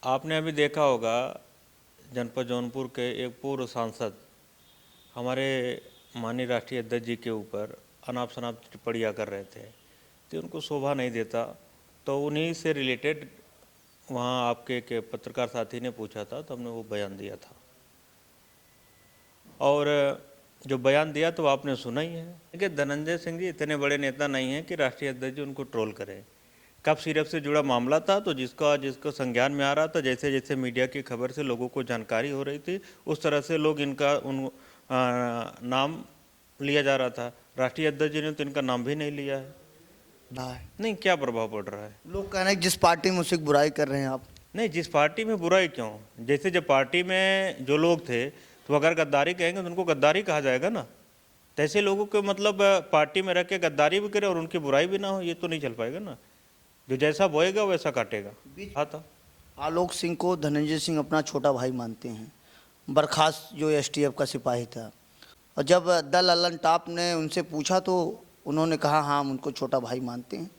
आपने अभी देखा होगा जनपद जौनपुर के एक पूर्व सांसद हमारे माननीय राष्ट्रीय अध्यक्ष जी के ऊपर अनाप शनाप टिप्पणियाँ कर रहे थे, तो उनको शोभा नहीं देता। तो उन्हीं से रिलेटेड वहाँ आपके एक पत्रकार साथी ने पूछा था, तो हमने वो बयान दिया था। और जो बयान दिया तो आपने सुना ही है कि धनंजय सिंह जी इतने बड़े नेता नहीं हैं कि राष्ट्रीय अध्यक्ष जी उनको ट्रोल करें। कप सिरप से जुड़ा मामला था, तो जिसको संज्ञान में आ रहा था, जैसे जैसे मीडिया की खबर से लोगों को जानकारी हो रही थी, उस तरह से लोग नाम लिया जा रहा था। राष्ट्रीय अध्यक्ष जी ने तो इनका नाम भी नहीं लिया है। नहीं, क्या प्रभाव पड़ रहा है? लोग कह रहे हैं जिस पार्टी में उसकी बुराई कर रहे हैं आप। नहीं, जिस पार्टी में बुराई क्यों? जैसे जब पार्टी में जो लोग थे, तो अगर गद्दारी कहेंगे तो उनको गद्दारी कहा जाएगा ना। तो ऐसे लोगों को मतलब पार्टी में रख के गद्दारी भी करे और उनकी बुराई भी ना हो, ये तो नहीं चल पाएगा ना। जो जैसा बोएगा वैसा काटेगा। हाँ था। आलोक सिंह को धनंजय सिंह अपना छोटा भाई मानते हैं, बर्खास्त जो एसटीएफ का सिपाही था। और जब द ललन टॉप ने उनसे पूछा तो उन्होंने कहा हाँ हम उनको छोटा भाई मानते हैं।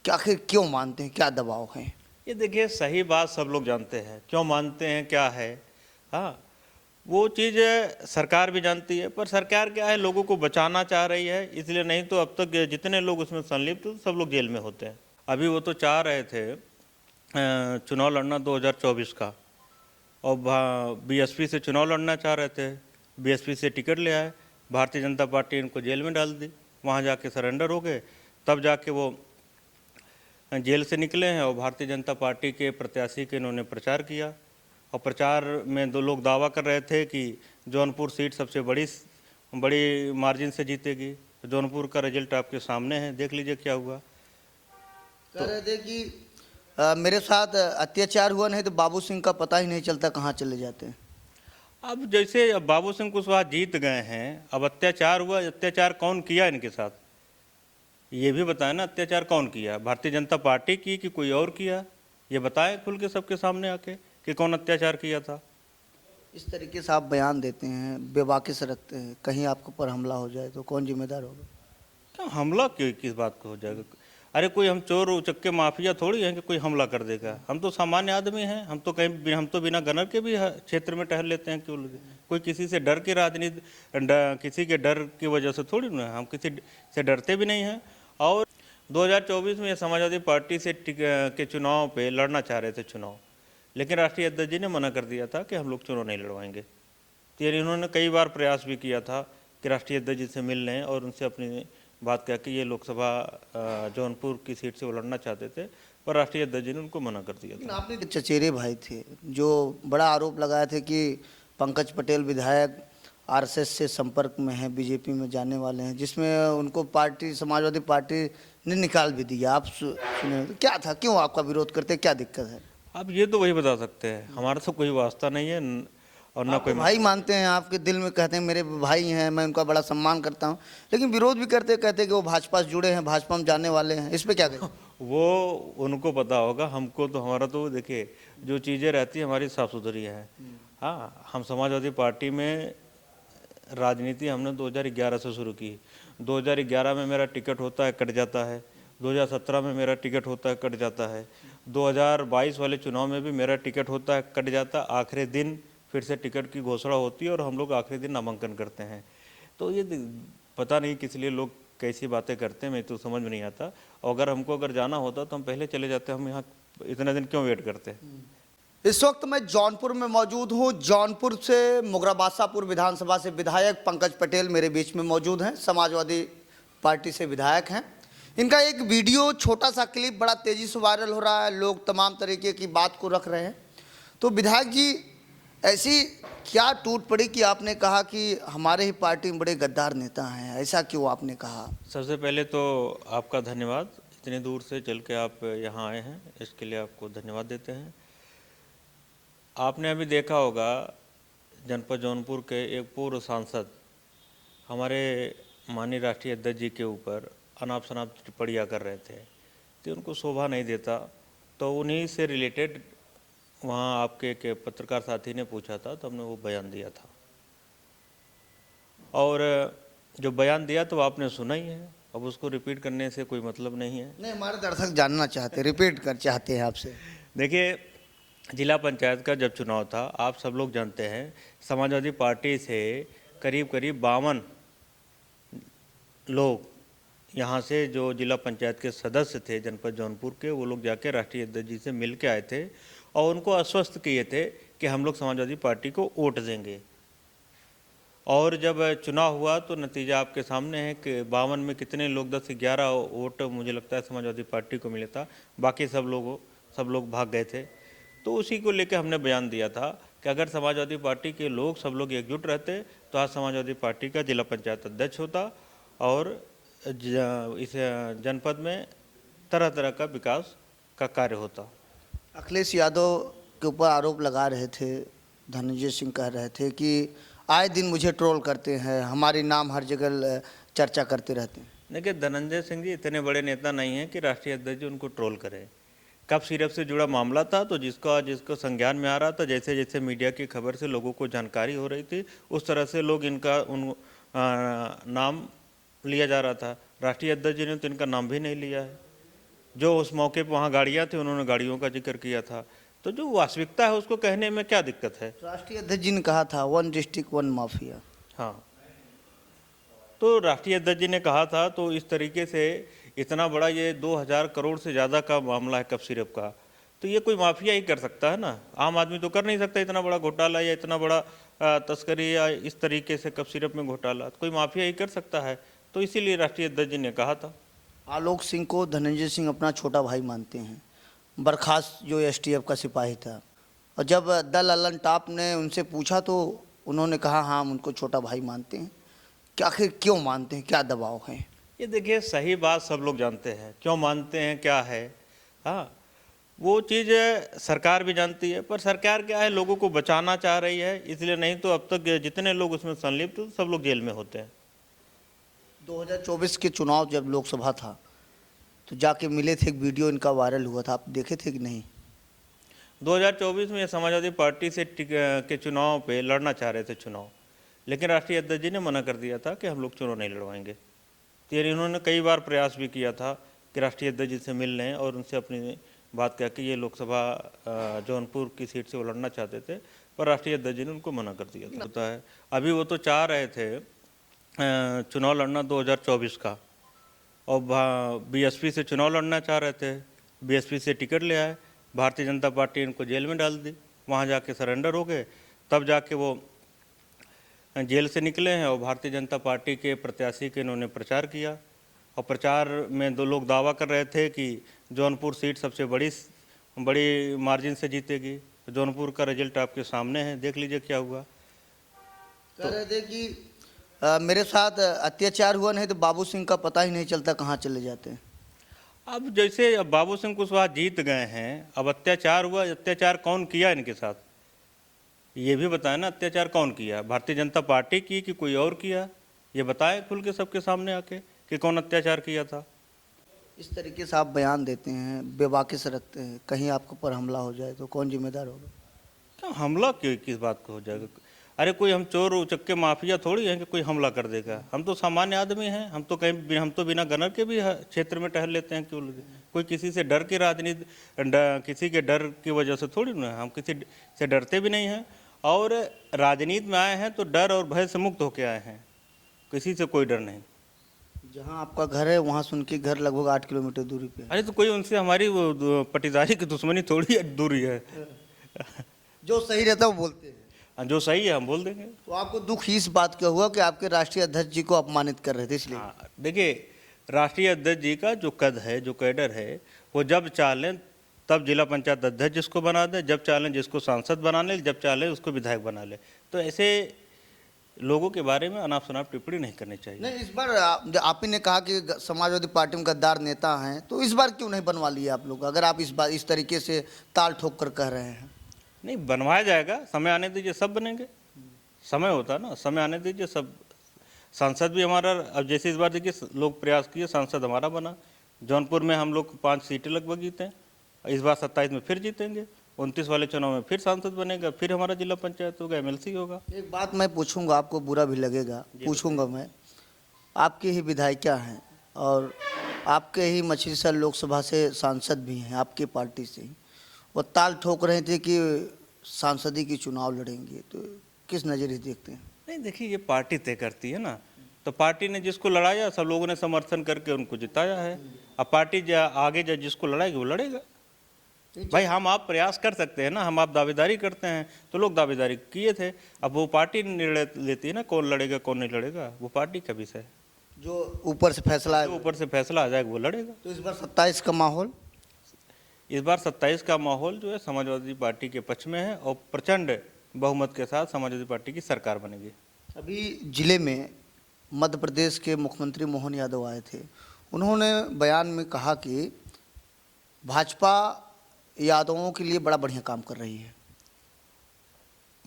क्या आखिर क्यों मानते हैं, क्या दबाव है? ये देखिए, सही बात सब लोग जानते हैं, क्यों मानते हैं क्या है। हाँ, वो चीज़ सरकार भी जानती है, पर सरकार क्या है, लोगों को बचाना चाह रही है, इसलिए। नहीं तो अब तक जितने लोग उसमें संलिप्त थे सब लोग जेल में होते हैं। अभी वो तो चाह रहे थे चुनाव लड़ना 2024 का, और बीएसपी से चुनाव लड़ना चाह रहे थे। बीएसपी से टिकट ले आए, भारतीय जनता पार्टी इनको जेल में डाल दी, वहाँ जाके सरेंडर हो गए, तब जाके वो जेल से निकले हैं। और भारतीय जनता पार्टी के प्रत्याशी के इन्होंने प्रचार किया, और प्रचार में दो लोग दावा कर रहे थे कि जौनपुर सीट सबसे बड़ी मार्जिन से जीतेगी। जौनपुर का रिजल्ट आपके सामने है, देख लीजिए क्या हुआ। कह रहे थे कि मेरे साथ अत्याचार हुआ, नहीं तो बाबू सिंह का पता ही नहीं चलता कहाँ चले जाते हैं। अब जैसे अब बाबू सिंह कुशवाहा जीत गए हैं, अब अत्याचार हुआ, अत्याचार कौन किया इनके साथ ये भी बताएं ना। अत्याचार कौन किया? भारतीय जनता पार्टी की कि कोई और किया? ये बताएं खुल के सबके सामने आके कि कौन अत्याचार किया था। इस तरीके से आप बयान देते हैं, बेबाकी से रखते हैं, कहीं आपके ऊपर हमला हो जाए तो कौन जिम्मेदार होगा? क्या हमला क्यों, किस बात को हो जाएगा? अरे कोई हम चोर उचक्के माफिया थोड़ी हैं कि कोई हमला कर देगा। हम तो सामान्य आदमी हैं, हम तो बिना गनर के भी क्षेत्र में टहल लेते हैं। क्यों? कोई किसी से डर के राजनीति, किसी के डर की वजह से थोड़ी ना, हम किसी से डरते भी नहीं हैं। और 2024 में समाजवादी पार्टी से के चुनाव पे लड़ना चाह रहे थे चुनाव, लेकिन राष्ट्रीय अध्यक्ष जी ने मना कर दिया था कि हम लोग चुनाव नहीं लड़वाएंगे। तो यानी इन्होंने कई बार प्रयास भी किया था कि राष्ट्रीय अध्यक्ष जी से मिल लें और उनसे अपनी बात कह के ये लोकसभा जौनपुर की सीट से वो लड़ना चाहते थे, पर राष्ट्रीय अध्यक्ष जी ने उनको मना कर दिया था। आपने चचेरे भाई थे जो बड़ा आरोप लगाए थे कि पंकज पटेल विधायक आरएसएस से संपर्क में है, बीजेपी में जाने वाले हैं, जिसमें उनको पार्टी समाजवादी पार्टी ने निकाल भी दिया। आप सुने तो क्या था, क्यों आपका विरोध करते, क्या दिक्कत है? अब ये तो वही बता सकते हैं, हमारा तो कोई वास्ता नहीं है और ना कोई। भाई मानते हैं, आपके दिल में कहते हैं मेरे भाई हैं, मैं उनका बड़ा सम्मान करता हूं, लेकिन विरोध भी करते, कहते कि वो भाजपा से जुड़े हैं, भाजपा में जाने वाले हैं। इस पे क्या कहें? वो उनको पता होगा, हमको तो, हमारा तो देखिए जो चीज़ें रहती हैं हमारी साफ सुथरी हैं। हाँ, हम समाजवादी पार्टी में राजनीति हमने 2011 से शुरू की। 2011 में मेरा टिकट होता है, कट जाता है। 2017 में मेरा टिकट होता है, कट जाता है। 2022 वाले चुनाव में भी मेरा टिकट होता है, कट जाता है। आखिरी दिन फिर से टिकट की घोषणा होती है और हम लोग आखिरी दिन नामांकन करते हैं। तो ये पता नहीं किस लिए लोग कैसी बातें करते हैं, मैं तो समझ में नहीं आता। और अगर जाना होता तो हम पहले चले जाते, हम यहाँ इतने दिन क्यों वेट करते हैं? इस वक्त मैं जौनपुर में मौजूद हूं। जौनपुर से मुगराबासापुर विधानसभा से विधायक पंकज पटेल मेरे बीच में मौजूद हैं, समाजवादी पार्टी से विधायक हैं। इनका एक वीडियो, छोटा सा क्लिप बड़ा तेजी से वायरल हो रहा है, लोग तमाम तरीके की बात को रख रहे हैं। तो विधायक जी, ऐसी क्या टूट पड़ी कि आपने कहा कि हमारे ही पार्टी में बड़े गद्दार नेता हैं, ऐसा क्यों आपने कहा? सबसे पहले तो आपका धन्यवाद, इतनी दूर से चल के आप यहाँ आए हैं, इसके लिए आपको धन्यवाद देते हैं। आपने अभी देखा होगा जनपद जौनपुर के एक पूर्व सांसद हमारे माननीय राष्ट्रीय अध्यक्ष जी के ऊपर अनाप शनाप टिप्पणियाँ कर रहे थे, तो उनको शोभा नहीं देता। तो उन्हीं से रिलेटेड वहाँ आपके एक पत्रकार साथी ने पूछा था, तो हमने वो बयान दिया था। और जो बयान दिया तो आपने सुना ही है, अब उसको रिपीट करने से कोई मतलब नहीं है। नहीं, हमारे दर्शक जानना चाहते, रिपीट कर चाहते हैं आपसे। देखिए, जिला पंचायत का जब चुनाव था, आप सब लोग जानते हैं, समाजवादी पार्टी से करीब करीब 52 लोग यहाँ से जो जिला पंचायत के सदस्य थे जनपद जौनपुर के, वो लोग जाके राष्ट्रीय अध्यक्ष जी से मिल के आए थे और उनको आश्वस्त किए थे कि हम लोग समाजवादी पार्टी को वोट देंगे। और जब चुनाव हुआ तो नतीजा आपके सामने है कि 52 में कितने लोग, 10 से 11 वोट मुझे लगता है समाजवादी पार्टी को मिले था, बाकी सब लोग भाग गए थे। तो उसी को लेकर हमने बयान दिया था कि अगर समाजवादी पार्टी के लोग सब लोग एकजुट रहते तो आज समाजवादी पार्टी का जिला पंचायत अध्यक्ष होता और इस जनपद में तरह तरह का विकास का कार्य होता। अखिलेश यादव के ऊपर आरोप लगा रहे थे, धनंजय सिंह कह रहे थे कि आए दिन मुझे ट्रोल करते हैं, हमारी नाम हर जगह चर्चा करते रहते हैं। देखिए, धनंजय सिंह जी इतने बड़े नेता नहीं हैं कि राष्ट्रीय अध्यक्ष जी उनको ट्रोल करें। कप सिरप से जुड़ा मामला था तो जिसको संज्ञान में आ रहा था, जैसे जैसे मीडिया की खबर से लोगों को जानकारी हो रही थी, उस तरह से लोग नाम लिया जा रहा था। राष्ट्रीय अध्यक्ष जी ने तो इनका नाम भी नहीं लिया है। जो उस मौके पर वहाँ गाड़ियाँ थी, उन्होंने गाड़ियों का जिक्र किया था। तो जो वास्तविकता है उसको कहने में क्या दिक्कत है। राष्ट्रीय अध्यक्ष जी ने कहा था 1 डिस्ट्रिक्ट 1 माफिया। हाँ, तो राष्ट्रीय अध्यक्ष जी ने कहा था, तो इस तरीके से इतना बड़ा ये 2000 करोड़ से ज़्यादा का मामला है कप सिरप का, तो ये कोई माफिया ही कर सकता है ना, आम आदमी तो कर नहीं सकता इतना बड़ा घोटाला या इतना बड़ा तस्करी या इस तरीके से कप सिरप में घोटाला, तो कोई माफिया ही कर सकता है। तो इसीलिए राष्ट्रीय अध्यक्ष जी ने कहा था। आलोक सिंह को धनंजय सिंह अपना छोटा भाई मानते हैं, बर्खास्त जो एसटीएफ का सिपाही था, और जब दल ललन टॉप ने उनसे पूछा तो उन्होंने कहा हाँ हम उनको छोटा भाई मानते हैं। क्या आखिर क्यों मानते हैं, क्या दबाव है? ये देखिए, सही बात सब लोग जानते हैं, क्यों मानते हैं क्या है। हाँ, वो चीज़ सरकार भी जानती है, पर सरकार क्या है, लोगों को बचाना चाह रही है, इसलिए नहीं तो अब तक जितने लोग उसमें संलिप्त सब लोग जेल में होते हैं। 2024 के चुनाव जब लोकसभा था तो जाके मिले थे, एक वीडियो इनका वायरल हुआ था, आप देखे थे कि नहीं? 2024 में ये समाजवादी पार्टी से के चुनाव पे लड़ना चाह रहे थे चुनाव, लेकिन राष्ट्रीय अध्यक्ष जी ने मना कर दिया था कि हम लोग चुनाव नहीं लड़वाएंगे। तो यानी इन्होंने कई बार प्रयास भी किया था कि राष्ट्रीय अध्यक्ष जी से मिल लें और उनसे अपनी बात कह के ये लोकसभा जौनपुर की सीट से वो लड़ना चाहते थे, पर राष्ट्रीय अध्यक्ष जी ने उनको मना कर दिया था। होता है, अभी वो तो चाह रहे थे चुनाव लड़ना 2024 का, और बीएसपी से चुनाव लड़ना चाह रहे थे, बीएसपी से टिकट ले आए, भारतीय जनता पार्टी इनको जेल में डाल दी, वहाँ जाके सरेंडर हो गए, तब जाके वो जेल से निकले हैं और भारतीय जनता पार्टी के प्रत्याशी के इन्होंने प्रचार किया। और प्रचार में 2 लोग दावा कर रहे थे कि जौनपुर सीट सबसे बड़ी मार्जिन से जीतेगी। जौनपुर का रिजल्ट आपके सामने है, देख लीजिए क्या हुआ। कह रहे थे कि मेरे साथ अत्याचार हुआ, नहीं तो बाबू सिंह का पता ही नहीं चलता कहाँ चले जाते हैं। अब जैसे अब बाबू सिंह कुशवाहा जीत गए हैं, अब अत्याचार हुआ, अत्याचार कौन किया इनके साथ ये भी बताएं ना। अत्याचार कौन किया, भारतीय जनता पार्टी की कि कोई और किया, ये बताएं खुल के सबके सामने आके कि कौन अत्याचार किया था। इस तरीके से आप बयान देते हैं, बेबाकिस रखते हैं, कहीं आपके ऊपर हमला हो जाए तो कौन जिम्मेदार होगा? क्या हमला किस बात को हो जाएगा? अरे कोई हम चोर उचक्के माफिया थोड़ी हैं कि कोई हमला कर देगा। हम तो सामान्य आदमी हैं, हम तो बिना गनर के भी क्षेत्र में टहल लेते हैं। क्यों कोई किसी से डर की राजनीति, किसी के डर की वजह से थोड़ी ना, हम किसी से डरते भी नहीं हैं, और राजनीति में आए हैं तो डर और भय से मुक्त होकर आए हैं, किसी से कोई डर नहीं। जहाँ आपका घर है वहाँ से उनके घर लगभग 8 किलोमीटर दूरी पे है। अरे तो कोई उनसे हमारी वो पटीदारी की दुश्मनी थोड़ी दूरी है। जो सही रहता है वो बोलते हैं, जो सही है हम बोल देंगे। तो आपको दुख इस बात का हुआ कि आपके राष्ट्रीय अध्यक्ष जी को अपमानित कर रहे थे इसलिए? देखिए, राष्ट्रीय अध्यक्ष जी का जो कद है, जो कैडर है, वो जब चाहें तब जिला पंचायत अध्यक्ष जिसको बना दे, जब चाहें जिसको सांसद बना ले, जब चाहें उसको विधायक बना ले। तो ऐसे लोगों के बारे में अनाप शनाप टिप्पणी नहीं करनी चाहिए। नहीं, इस बार आप ही ने कहा कि समाजवादी पार्टी में गद्दार नेता हैं, तो इस बार क्यों नहीं बनवा लिए आप लोग, अगर आप इस तरीके से ताल ठोक कर कह रहे हैं? नहीं, बनवाया जाएगा, समय आने दीजिए, सब बनेंगे। समय होता है ना, समय आने दीजिए सब। सांसद भी हमारा, अब जैसे इस बार देखिए लोग प्रयास किए, सांसद हमारा बना। जौनपुर में हम लोग 5 सीटें लगभग जीते हैं, इस बार 27 में फिर जीतेंगे, 29 वाले चुनाव में फिर सांसद बनेगा, फिर हमारा जिला पंचायत होगा, एमएलसी होगा। एक बात मैं पूछूंगा, आपको बुरा भी लगेगा, पूछूंगा मैं। आपके ही विधायिका हैं और आपके ही मछलीशहर लोकसभा से सांसद भी हैं, आपकी पार्टी से ही, वो ताल ठोक रहे थे कि सांसदी की चुनाव लड़ेंगे, तो किस नज़रिए से देखते हैं? नहीं देखिए, ये पार्टी तय करती है ना, तो पार्टी ने जिसको लड़ाया सब लोगों ने समर्थन करके उनको जिताया है। अब पार्टी आगे जिसको लड़ाएगी वो लड़ेगा। भाई हम आप प्रयास कर सकते हैं ना, हम आप दावेदारी करते हैं, तो लोग दावेदारी किए थे। अब वो पार्टी निर्णय लेती है ना कौन लड़ेगा कौन नहीं लड़ेगा, वो पार्टी का विषय है। जो ऊपर से फैसला जो है, ऊपर से फैसला आ जाएगा वो लड़ेगा। तो इस बार 27 का माहौल? इस बार 27 का माहौल जो है समाजवादी पार्टी के पक्ष में है और प्रचंड बहुमत के साथ समाजवादी पार्टी की सरकार बनेगी। अभी जिले में मध्य प्रदेश के मुख्यमंत्री मोहन यादव आए थे, उन्होंने बयान में कहा कि भाजपा यादवों के लिए बड़ा बढ़िया काम कर रही है,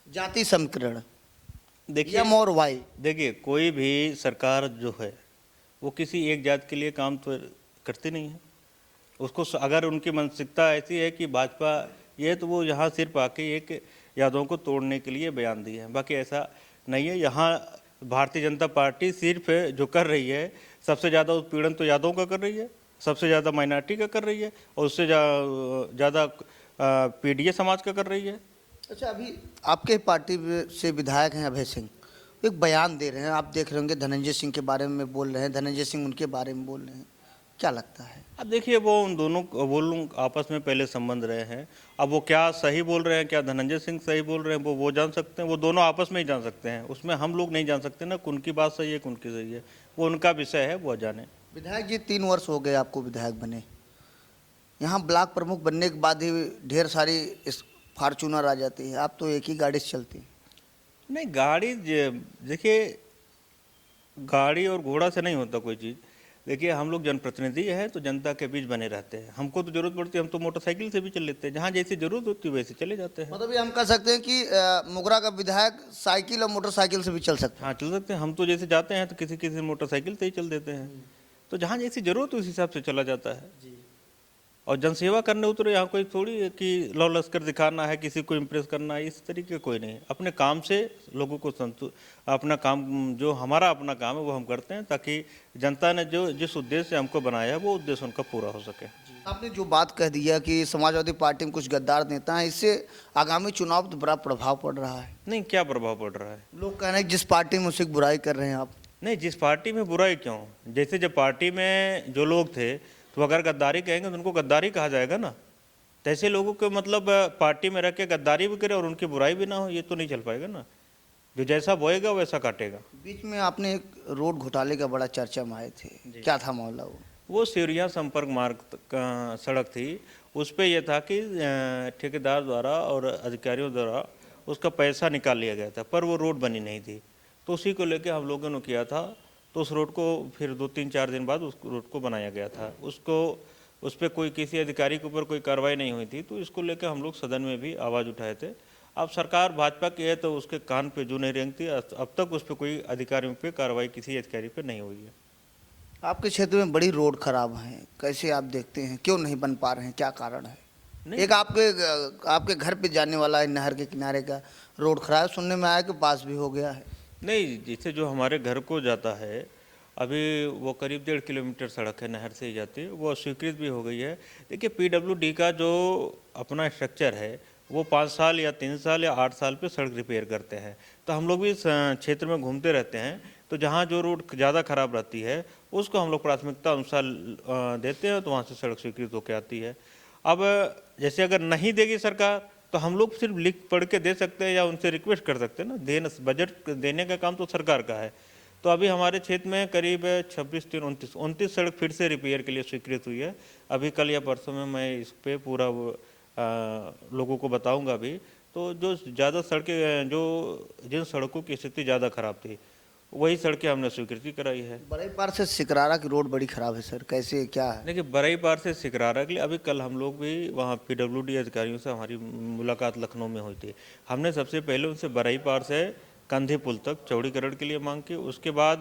जाति समीकरण, देखिए एम और वाई। देखिए, कोई भी सरकार जो है वो किसी एक जात के लिए काम तो करती नहीं है। उसको अगर उनकी मानसिकता ऐसी है कि भाजपा ये, तो वो यहाँ सिर्फ आके एक यादवों को तोड़ने के लिए बयान दिए हैं, बाकी ऐसा नहीं है। यहाँ भारतीय जनता पार्टी सिर्फ जो कर रही है, सबसे ज़्यादा उत्पीड़न तो यादवों का कर रही है, सबसे ज़्यादा माइनॉरिटी का कर रही है, और उससे ज़्यादा पीडीए समाज का कर रही है। अच्छा, अभी आपके पार्टी से विधायक हैं अभय सिंह, एक बयान दे रहे हैं, आप देख रहे होंगे, धनंजय सिंह के बारे में बोल रहे हैं, धनंजय सिंह उनके बारे में बोल रहे हैं, क्या लगता है? अब देखिए, वो लोग आपस में पहले संबंध रहे हैं। अब वो क्या सही बोल रहे हैं, क्या धनंजय सिंह सही बोल रहे हैं, वो जान सकते हैं, वो दोनों आपस में ही जान सकते हैं। उसमें हम लोग नहीं जान सकते ना उनकी बात सही है उनकी सही है, वो उनका विषय है, वो जाने। विधायक जी, 3 वर्ष हो गए आपको विधायक बने, यहाँ ब्लॉक प्रमुख बनने के बाद ही ढेर सारी इस फॉर्चूनर आ जाती है, आप तो एक ही गाड़ी से चलती हैं। नहीं, गाड़ी देखिए, गाड़ी और घोड़ा से नहीं होता कोई चीज़। देखिए, हम लोग जनप्रतिनिधि हैं तो जनता के बीच बने रहते हैं। हमको तो जरूरत पड़ती है हम तो मोटरसाइकिल से भी चल लेते हैं, जहाँ जैसी जरूरत होती है वैसे चले जाते हैं। मतलब ये हम कह सकते हैं कि मोगरा का विधायक साइकिल और मोटरसाइकिल से भी चल सकता है। हाँ, चल सकते हैं। हम तो जैसे जाते हैं तो किसी किसी मोटरसाइकिल से ही चल देते हैं, तो जहाँ जैसी जरूरत उस हिसाब से चला जाता है। और जनसेवा करने उतरे, यहाँ कोई थोड़ी है कि लौ लश्कर दिखाना है, किसी को इम्प्रेस करना है, इस तरीके कोई नहीं। अपने काम से लोगों को अपना काम, जो हमारा अपना काम है वो हम करते हैं, ताकि जनता ने जो जिस उद्देश्य से हमको बनाया है वो उद्देश्य उनका पूरा हो सके। आपने जो बात कह दिया कि समाजवादी पार्टी में कुछ गद्दार नेता हैं, इससे आगामी चुनाव पर बड़ा प्रभाव पड़ रहा है। नहीं, क्या प्रभाव पड़ रहा है? लोग कह रहे हैं कि जिस पार्टी में उसकी बुराई कर रहे हैं आप। नहीं, जिस पार्टी में बुराई क्यों? जैसे जब पार्टी में जो लोग थे तो अगर गद्दारी कहेंगे तो उनको गद्दारी कहा जाएगा ना। तो ऐसे लोगों को मतलब पार्टी में रह के गद्दारी भी करे और उनकी बुराई भी ना हो, ये तो नहीं चल पाएगा ना। जो जैसा बोएगा वैसा काटेगा। बीच में आपने एक रोड घोटाले का बड़ा चर्चा में आए थे, क्या था मामला वो सिवरिया संपर्क मार्ग का सड़क थी, उस पर यह था कि ठेकेदार द्वारा और अधिकारियों द्वारा उसका पैसा निकाल लिया गया था, पर वो रोड बनी नहीं थी। तो उसी को लेकर हम लोगों ने किया था, तो उस रोड को फिर 2-3-4 दिन बाद उस रोड को बनाया गया था। उस पर कोई किसी अधिकारी के ऊपर कोई कार्रवाई नहीं हुई थी, तो इसको लेकर हम लोग सदन में भी आवाज़ उठाए थे। अब सरकार भाजपा की है तो उसके कान पे जू नहीं रेंगती, अब तक उस पर कोई अधिकारियों पे कार्रवाई किसी अधिकारी पे नहीं हुई है। आपके क्षेत्र में बड़ी रोड खराब है, कैसे आप देखते हैं, क्यों नहीं बन पा रहे हैं, क्या कारण है? एक आपके घर पे जाने वाला है, नहर के किनारे का रोड खराब, सुनने में आया कि पास भी हो गया है। नहीं, जिसे जो हमारे घर को जाता है, अभी वो करीब 1.5 किलोमीटर सड़क है, नहर से ही जाती है, वो स्वीकृत भी हो गई है। देखिए, PWD का जो अपना स्ट्रक्चर है वो 5 साल या 3 साल या 8 साल पे सड़क रिपेयर करते हैं। तो हम लोग भी इस क्षेत्र में घूमते रहते हैं, तो जहाँ जो रोड ज़्यादा खराब रहती है उसको हम लोग प्राथमिकता अनुसार देते हैं, तो वहाँ से सड़क स्वीकृत होकर आती है। अब जैसे अगर नहीं देगी सरकार तो हम लोग सिर्फ लिख पढ़ के दे सकते हैं या उनसे रिक्वेस्ट कर सकते हैं ना, बजट देने का काम तो सरकार का है। तो अभी हमारे क्षेत्र में करीब 26-29 सड़क फिर से रिपेयर के लिए स्वीकृत हुई है। अभी कल या परसों में मैं इस पर पूरा लोगों को बताऊंगा भी। तो जो ज़्यादा सड़कें, जो जिन सड़कों की स्थिति ज़्यादा खराब थी वही सड़कें हमने स्वीकृति कराई है। बड़ई पार से सिकरारा की रोड बड़ी खराब है सर, कैसे क्या है? देखिए, बरई पार से सिकरारा के लिए अभी कल हम लोग भी वहाँ PWD अधिकारियों से हमारी मुलाकात लखनऊ में हुई थी। हमने सबसे पहले उनसे बरई पार से कंधी पुल तक चौड़ीकरण के लिए मांग की, उसके बाद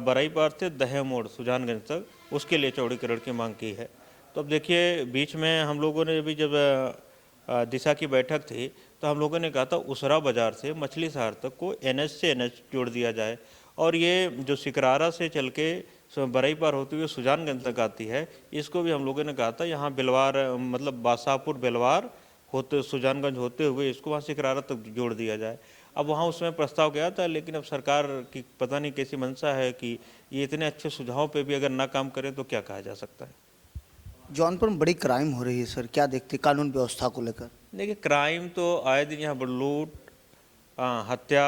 बरई पार से दहे मोड़ सुजानगंज तक उसके लिए चौड़ीकरण की मांग की है। तो अब देखिए, बीच में हम लोगों ने भी जब दिशा की बैठक थी तो हम लोगों ने कहा था उसरा बाज़ार से मछली शहर तक को NH से NH जोड़ दिया जाए, और ये जो सिकरारा से चल के बरई पार होते हुए सुजानगंज तक आती है, इसको भी हम लोगों ने कहा था यहाँ बिलवार मतलब बासापुर बिलवार होते सुजानगंज होते हुए इसको वहाँ सिकरारा तक जोड़ दिया जाए। अब वहाँ उसमें प्रस्ताव गया था, लेकिन अब सरकार की पता नहीं कैसी मंशा है कि ये इतने अच्छे सुझाव पे भी अगर ना काम करें तो क्या कहा जा सकता है। जौनपुर में बड़ी क्राइम हो रही है सर, क्या देखते कानून व्यवस्था को लेकर? देखिए, क्राइम तो आए दिन यहाँ लूट, हत्या,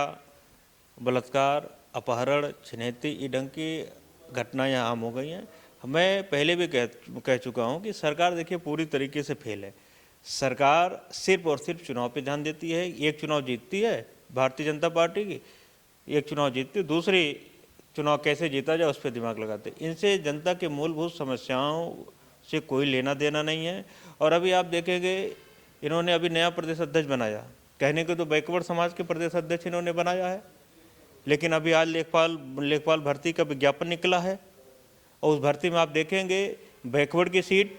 बलात्कार, अपहरण, छिनैती, ये ढंग की घटनाएं यहाँ आम हो गई हैं। मैं पहले भी कह चुका हूँ कि सरकार देखिए पूरी तरीके से फेल है। सरकार सिर्फ और सिर्फ चुनाव पे ध्यान देती है। एक चुनाव जीतती है भारतीय जनता पार्टी की, एक चुनाव जीतती, दूसरी चुनाव कैसे जीता जाए उस पर दिमाग लगाते। इनसे जनता के मूलभूत समस्याओं से कोई लेना देना नहीं है। और अभी आप देखेंगे इन्होंने अभी नया प्रदेश अध्यक्ष बनाया, कहने को तो बैकवर्ड समाज के प्रदेश अध्यक्ष इन्होंने बनाया है, लेकिन अभी आज लेखपाल भर्ती का विज्ञापन निकला है और उस भर्ती में आप देखेंगे बैकवर्ड की सीट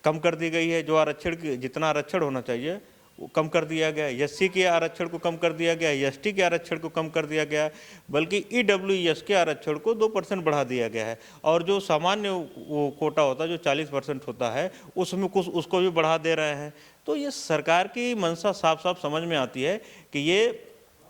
कम कर दी गई है। जो आरक्षण की जितना आरक्षण होना चाहिए वो कम कर दिया गया है। एससी के आरक्षण को कम कर दिया गया है, एसटी के आरक्षण को कम कर दिया गया है, बल्कि ईडब्ल्यूएस के आरक्षण को 2% बढ़ा दिया गया है। और जो सामान्य वो कोटा होता है जो 40% होता है उसमें कुछ उसको भी बढ़ा दे रहे हैं। तो ये सरकार की मंशा साफ साफ समझ में आती है कि ये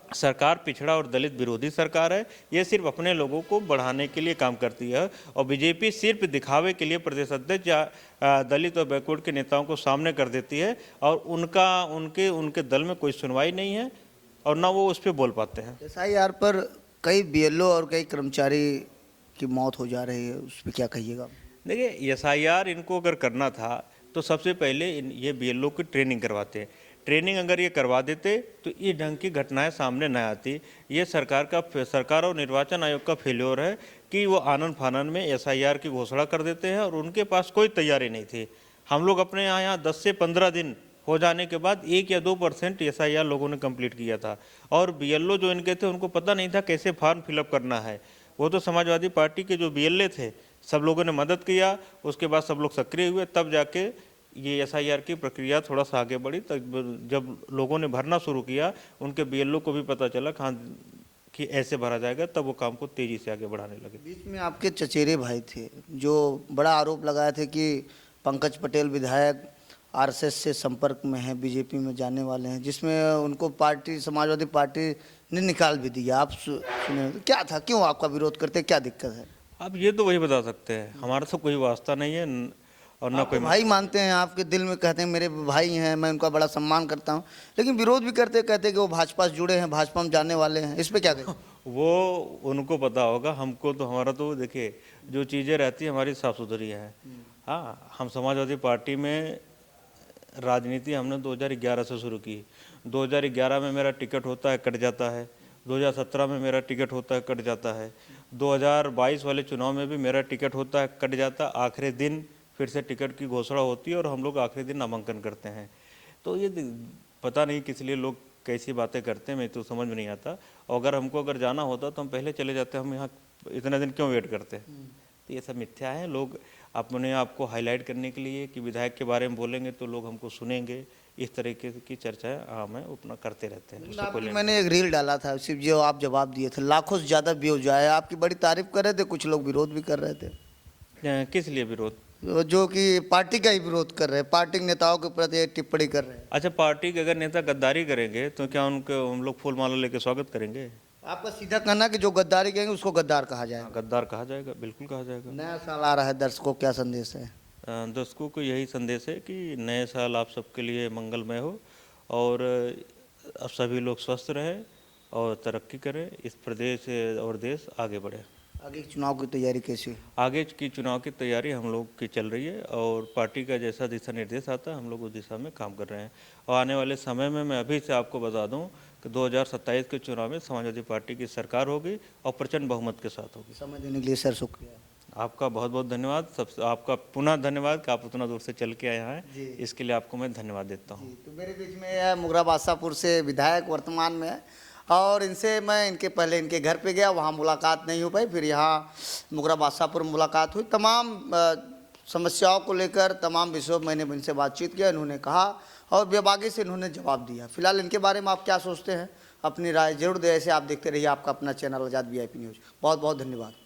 सरकार पिछड़ा और दलित विरोधी सरकार है। ये सिर्फ अपने लोगों को बढ़ाने के लिए काम करती है और बीजेपी सिर्फ दिखावे के लिए प्रदेश अध्यक्ष या दलित और बैकवर्ड के नेताओं को सामने कर देती है और उनके दल में कोई सुनवाई नहीं है और ना वो उस पर बोल पाते हैं। एसआईआर पर कई बीएलओ और कई कर्मचारी की मौत हो जा रही है, उस पर क्या कहिएगा? देखिए, एसआईआर इनको अगर करना था तो सबसे पहले ये बीएलओ की ट्रेनिंग करवाते हैं। ट्रेनिंग अगर ये करवा देते तो ये ढंग की घटनाएं सामने न आती। ये सरकार और निर्वाचन आयोग का फेल्योर है कि वो आनन फानन में एसआईआर की घोषणा कर देते हैं और उनके पास कोई तैयारी नहीं थी। हम लोग अपने यहाँ 10 से 15 दिन हो जाने के बाद 1 या 2% एसआईआर लोगों ने कंप्लीट किया था और बीएलओ जो इनके थे उनको पता नहीं था कैसे फॉर्म फिलअप करना है। वो तो समाजवादी पार्टी के जो बीएलए थे सब लोगों ने मदद किया, उसके बाद सब लोग सक्रिय हुए, तब जाके ये एसआईआर की प्रक्रिया थोड़ा सा आगे बढ़ी। तब जब लोगों ने भरना शुरू किया उनके बीएलओ को भी पता चला कि ऐसे भरा जाएगा, तब वो काम को तेजी से आगे बढ़ाने लगे। बीच में आपके चचेरे भाई थे जो बड़ा आरोप लगाए थे कि पंकज पटेल विधायक आरएसएस से संपर्क में हैं, बीजेपी में जाने वाले हैं, जिसमें उनको समाजवादी पार्टी ने निकाल भी दिया। आप सुने क्या था, क्यों आपका विरोध करते, क्या दिक्कत है? आप ये तो वही बता सकते हैं, हमारा तो कोई वास्ता नहीं है और ना कोई भाई मानते हैं, आपके दिल में कहते हैं मेरे भाई हैं, मैं उनका बड़ा सम्मान करता हूं, लेकिन विरोध भी कहते हैं कि वो भाजपा से जुड़े हैं, भाजपा में जाने वाले हैं, इस पे क्या कहें? वो उनको पता होगा, हमको तो हमारा तो देखिए जो चीज़ें रहती है हमारी साफ सुथरी है। हाँ, हम समाजवादी पार्टी में राजनीति हमने 2011 से शुरू की। 2011 में मेरा टिकट होता है, कट जाता है। 2017 में मेरा टिकट होता है, कट जाता है। 2022 वाले चुनाव में भी मेरा टिकट होता है, कट जाता है। आखिरी दिन फिर से टिकट की घोषणा होती है और हम लोग आखिरी दिन नामांकन करते हैं। तो ये पता नहीं किस लिए लोग कैसी बातें करते हैं, मैं तो समझ में नहीं आता। और अगर जाना होता तो हम पहले चले जाते, हम यहाँ इतना दिन क्यों वेट करते हैं? तो ये सब मिथ्या है। लोग अपने आप को हाईलाइट करने के लिए कि विधायक के बारे में बोलेंगे तो लोग हमको सुनेंगे, इस तरीके की चर्चाएं हम अपना करते रहते हैं। मैंने एक रील डाला था, सिर्फ जो आप जवाब दिए थे, लाखों से ज़्यादा व्यूज आए, आपकी बड़ी तारीफ कर रहे थे, कुछ लोग विरोध भी कर रहे थे। किस लिए विरोध? जो कि पार्टी का ही विरोध कर रहे हैं, पार्टी के नेताओं के प्रति टिप्पणी कर रहे हैं। अच्छा, पार्टी के अगर नेता गद्दारी करेंगे तो क्या उनको हम लोग फूल माला लेके स्वागत करेंगे? आपका सीधा कहना कि जो गद्दारी कहेंगे उसको गद्दार कहा जाएगा? गद्दार कहा जाएगा, बिल्कुल कहा जाएगा। नया साल आ रहा है, दर्शकों क्या संदेश है? दर्शकों को यही संदेश है कि नए साल आप सबके लिए मंगलमय हो और अब सभी लोग स्वस्थ रहें और तरक्की करें, इस प्रदेश और देश आगे बढ़े। आगे चुनाव की तैयारी कैसी? आगे की चुनाव की तैयारी हम लोग की चल रही है और पार्टी का जैसा दिशा निर्देश आता है हम लोग उस दिशा में काम कर रहे हैं। और आने वाले समय में मैं अभी से आपको बता दूं कि 2027 के चुनाव में समाजवादी पार्टी की सरकार होगी और प्रचंड बहुमत के साथ होगी। समय देने के लिए सर शुक्रिया। आपका बहुत बहुत धन्यवाद। सबसे आपका पुनः धन्यवाद कि आप उतना दूर से चल के आए हैं, इसके लिए आपको मैं धन्यवाद देता हूँ। तो मेरे बीच में मुगरा बादशाहपुर से विधायक वर्तमान में है और इनसे मैं पहले इनके घर पे गया, वहाँ मुलाकात नहीं हो पाई, फिर यहाँ मुगरा बादशाहपुर मुलाकात हुई। तमाम समस्याओं को लेकर तमाम विषयों मैंने इनसे बातचीत किया, इन्होंने कहा और बेबाकी से इन्होंने जवाब दिया। फिलहाल इनके बारे में आप क्या सोचते हैं, अपनी राय जरूर दें। ऐसे आप देखते रहिए आपका अपना चैनल आज़ाद VIP न्यूज़। बहुत बहुत धन्यवाद।